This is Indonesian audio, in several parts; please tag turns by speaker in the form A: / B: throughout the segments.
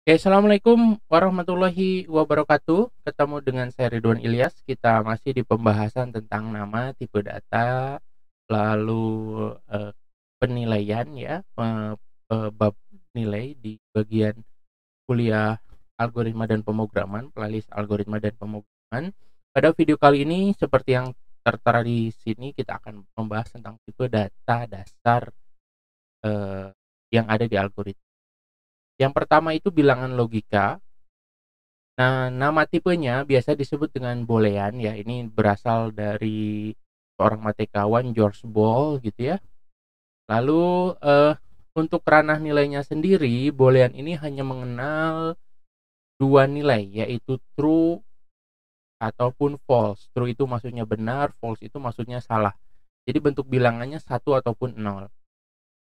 A: Oke, assalamualaikum warahmatullahi wabarakatuh. Ketemu dengan saya Ridwan Ilyas. Kita masih di pembahasan tentang nama, tipe data, lalu penilaian ya, bab nilai di bagian kuliah algoritma dan pemrograman, playlist algoritma dan pemrograman. Pada video kali ini, seperti yang tertera di sini, kita akan membahas tentang tipe data dasar eh, yang ada di algoritma. Yang pertama itu bilangan logika. Nah, nama tipenya biasa disebut dengan boolean ya. Ini berasal dari seorang matematika George Boole gitu ya. Lalu untuk ranah nilainya sendiri, boolean ini hanya mengenal dua nilai, yaitu true ataupun false. True itu maksudnya benar, false itu maksudnya salah. Jadi bentuk bilangannya satu ataupun nol.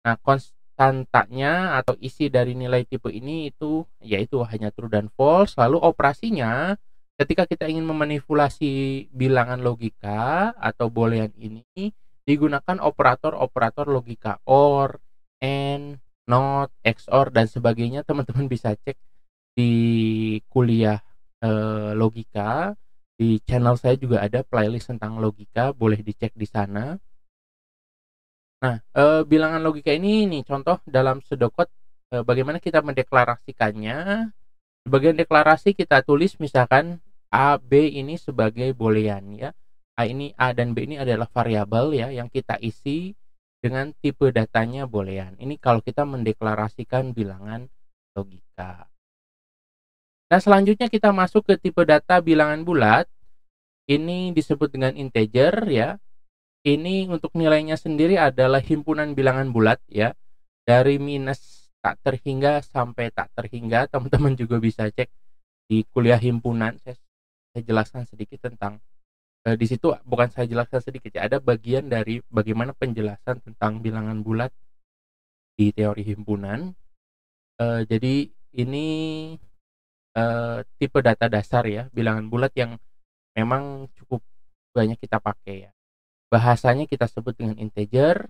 A: Nah, konstantanya atau isi dari nilai tipe ini itu yaitu hanya true dan false. Lalu operasinya ketika kita ingin memanipulasi bilangan logika atau boolean ini digunakan operator-operator logika OR, AND, NOT, XOR dan sebagainya. Teman-teman bisa cek di kuliah logika. Di channel saya juga ada playlist tentang logika, boleh dicek di sana. Nah, bilangan logika ini nih contoh dalam pseudocode, bagaimana kita mendeklarasikannya. Di bagian deklarasi kita tulis misalkan A, B ini sebagai boolean ya. A dan B ini adalah variabel ya yang kita isi dengan tipe datanya boolean. Ini kalau kita mendeklarasikan bilangan logika. Nah, selanjutnya kita masuk ke tipe data bilangan bulat. Ini disebut dengan integer ya. Ini untuk nilainya sendiri adalah himpunan bilangan bulat ya. Dari minus tak terhingga sampai tak terhingga. Teman-teman juga bisa cek di kuliah himpunan. Saya jelaskan sedikit tentang di situ, bukan saya jelaskan sedikit ya, ada bagian dari bagaimana penjelasan tentang bilangan bulat di teori himpunan. Jadi ini tipe data dasar ya, bilangan bulat yang memang cukup banyak kita pakai ya. Bahasanya kita sebut dengan integer.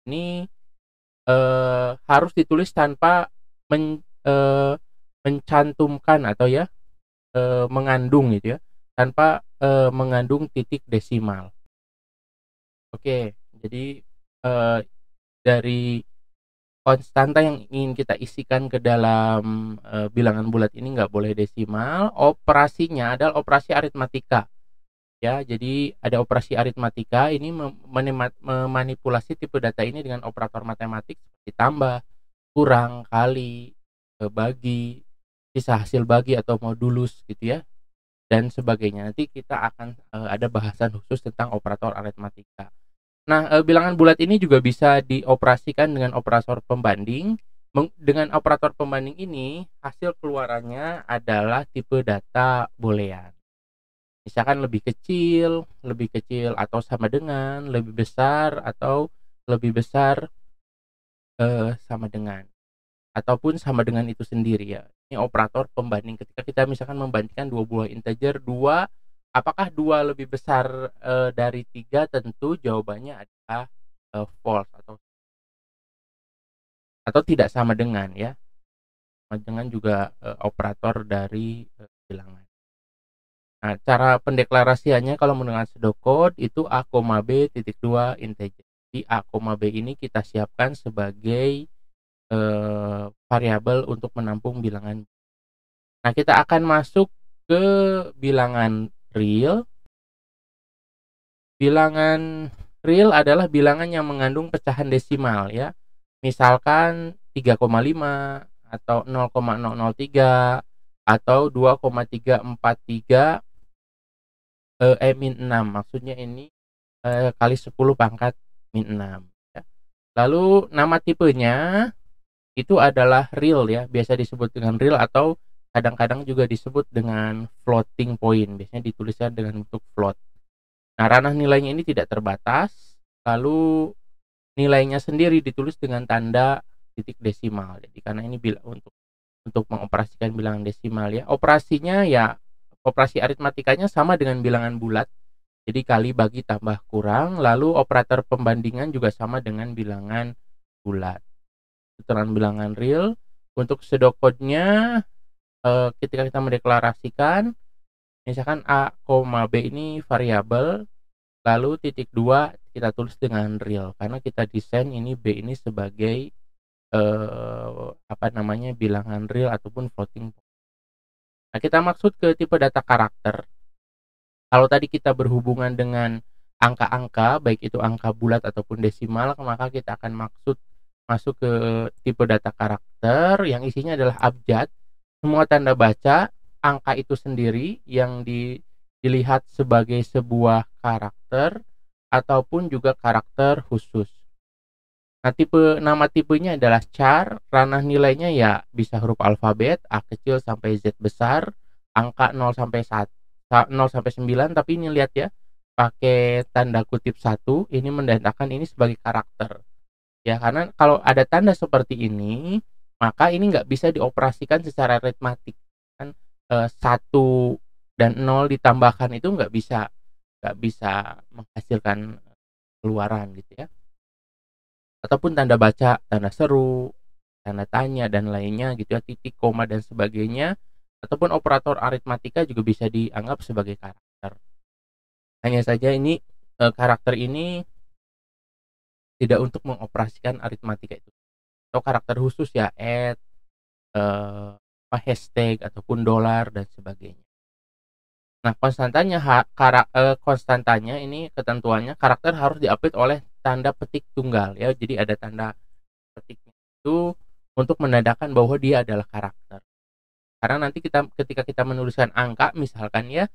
A: Ini harus ditulis tanpa mencantumkan atau ya mengandung gitu ya, tanpa mengandung titik desimal. Oke, jadi dari konstanta yang ingin kita isikan ke dalam bilangan bulat ini nggak boleh desimal. Operasinya adalah operasi aritmatika ya. Jadi ada operasi aritmatika ini memanipulasi tipe data ini dengan operator matematik seperti tambah, kurang, kali, bagi, sisa hasil bagi atau modulus gitu ya, dan sebagainya. Nanti kita akan ada bahasan khusus tentang operator aritmatika. Nah, bilangan bulat ini juga bisa dioperasikan dengan operator pembanding. Dengan operator pembanding ini, hasil keluarannya adalah tipe data boolean. Misalkan lebih kecil atau sama dengan, lebih besar atau lebih besar sama dengan, ataupun sama dengan itu sendiri ya. Ini operator pembanding ketika kita misalkan membandingkan dua buah integer, apakah dua lebih besar dari tiga, tentu jawabannya adalah false atau tidak sama dengan ya. Sama dengan juga operator dari bilangan. Nah, cara pendeklarasiannya kalau menggunakan pseudocode itu A, B titik 2 integer. Di A, B ini kita siapkan sebagai variabel untuk menampung bilangan. Nah, kita akan masuk ke bilangan real. Bilangan real adalah bilangan yang mengandung pecahan desimal ya. Misalkan 3,5 atau 0,003 atau 2,343 min 6. Maksudnya ini kali 10 pangkat min 6 ya. Lalu nama tipenya itu adalah real ya, biasa disebut dengan real atau kadang-kadang juga disebut dengan floating point. Biasanya dituliskan dengan bentuk float. Nah, ranah nilainya ini tidak terbatas. Lalu nilainya sendiri ditulis dengan tanda titik desimal. Jadi karena ini untuk mengoperasikan bilangan desimal ya. Operasinya ya, operasi aritmatikanya sama dengan bilangan bulat. Jadi kali, bagi, tambah, kurang. Lalu operator pembandingan juga sama dengan bilangan bulat. Keterangan bilangan real Untuk pseudocode-nya, ketika kita mendeklarasikan, misalkan A, B ini variabel, lalu titik 2 kita tulis dengan real, karena kita desain ini B ini sebagai bilangan real ataupun floating point. Nah, kita maksud ke tipe data karakter. Kalau tadi kita berhubungan dengan angka-angka, baik itu angka bulat ataupun desimal, maka kita akan masuk ke tipe data karakter yang isinya adalah abjad. Semua tanda baca angka itu sendiri yang dilihat sebagai sebuah karakter ataupun juga karakter khusus. Nah, nama tipenya adalah char, ranah nilainya ya bisa huruf alfabet A kecil sampai Z besar, angka 0 sampai 9, tapi ini lihat ya, pakai tanda kutip 1, ini mendandakan ini sebagai karakter. Ya, karena kalau ada tanda seperti ini, maka ini nggak bisa dioperasikan secara aritmatik. Kan 1 dan 0 ditambahkan itu nggak bisa menghasilkan keluaran gitu ya. Ataupun tanda baca, tanda seru, tanda tanya dan lainnya gitu ya, titik, koma dan sebagainya, ataupun operator aritmatika juga bisa dianggap sebagai karakter. Hanya saja ini karakter ini tidak untuk mengoperasikan aritmatika itu. Atau karakter khusus ya, hashtag ataupun dolar dan sebagainya. Nah, konstantanya ini ketentuannya karakter harus diupdate oleh tanda petik tunggal ya. Jadi ada tanda petiknya itu untuk menandakan bahwa dia adalah karakter. Karena nanti ketika kita menuliskan angka misalkan ya,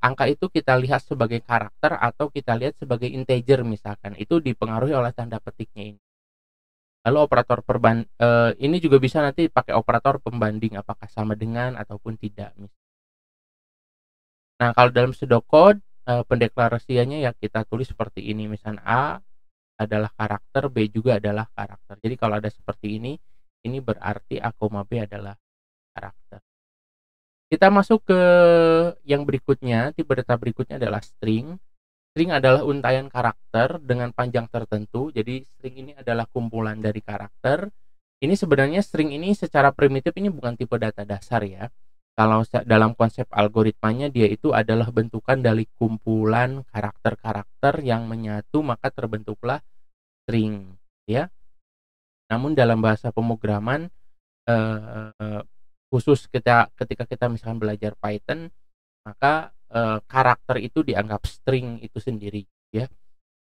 A: angka itu kita lihat sebagai karakter atau kita lihat sebagai integer misalkan, itu dipengaruhi oleh tanda petiknya ini. Lalu ini juga bisa nanti pakai operator pembanding apakah sama dengan ataupun tidak. Nah, kalau dalam pseudocode pendeklarasiannya ya kita tulis seperti ini, misalnya A adalah karakter, B juga adalah karakter. Jadi kalau ada seperti ini berarti A, B adalah karakter. Kita masuk ke yang berikutnya, tipe data berikutnya adalah string. String adalah untaian karakter dengan panjang tertentu. Jadi string ini adalah kumpulan dari karakter. Ini sebenarnya string ini secara primitif ini bukan tipe data dasar ya. Kalau dalam konsep algoritmanya dia itu adalah bentukan dari kumpulan karakter-karakter yang menyatu maka terbentuklah string ya. Namun dalam bahasa pemrograman khusus ketika kita misalkan belajar Python, maka karakter itu dianggap string itu sendiri ya.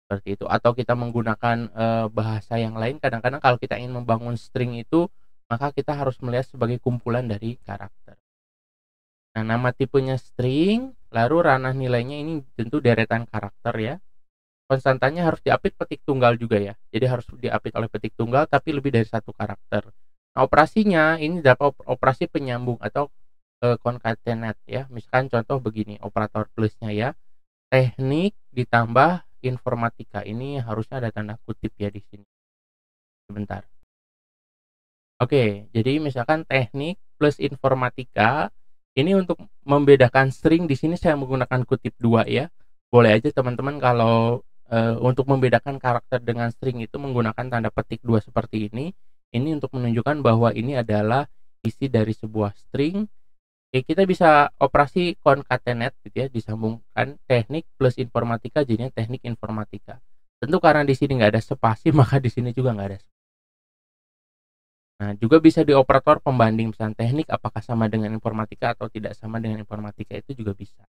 A: Seperti itu. Atau kita menggunakan bahasa yang lain, kadang-kadang kalau kita ingin membangun string itu maka kita harus melihat sebagai kumpulan dari karakter. Nah, nama tipenya string, lalu ranah nilainya ini tentu deretan karakter ya. Konstantanya harus diapit petik tunggal juga ya. Jadi harus diapit oleh petik tunggal tapi lebih dari satu karakter. Nah, operasinya ini dapat operasi penyambung atau concatenate ya. Misalkan contoh begini, operator plusnya ya. Teknik ditambah informatika. Ini harusnya ada tanda kutip ya di sini. Sebentar. Oke, jadi misalkan teknik plus informatika. Ini untuk membedakan string di sini saya menggunakan kutip 2 ya. Boleh aja teman-teman kalau untuk membedakan karakter dengan string itu menggunakan tanda petik 2 seperti ini. Ini untuk menunjukkan bahwa ini adalah isi dari sebuah string. Kita bisa operasi concatenate gitu ya, disambungkan teknik plus informatika jadinya teknik informatika. Tentu karena di sini nggak ada spasi maka di sini juga nggak ada. Nah, juga bisa di operator pembanding misalnya teknik apakah sama dengan informatika atau tidak sama dengan informatika itu juga bisa.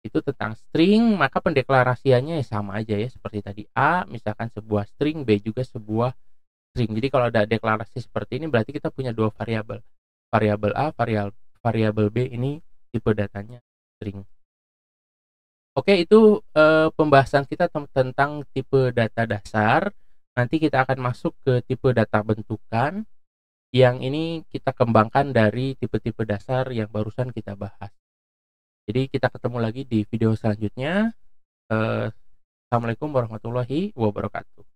A: Itu tentang string, maka pendeklarasiannya ya sama aja ya seperti tadi A misalkan sebuah string, B juga sebuah string. Jadi kalau ada deklarasi seperti ini berarti kita punya dua variabel. Variabel A, variabel B ini tipe datanya string. Oke, itu pembahasan kita tentang tipe data dasar. Nanti kita akan masuk ke tipe data bentukan yang ini kita kembangkan dari tipe-tipe dasar yang barusan kita bahas. Jadi kita ketemu lagi di video selanjutnya. Assalamualaikum warahmatullahi wabarakatuh.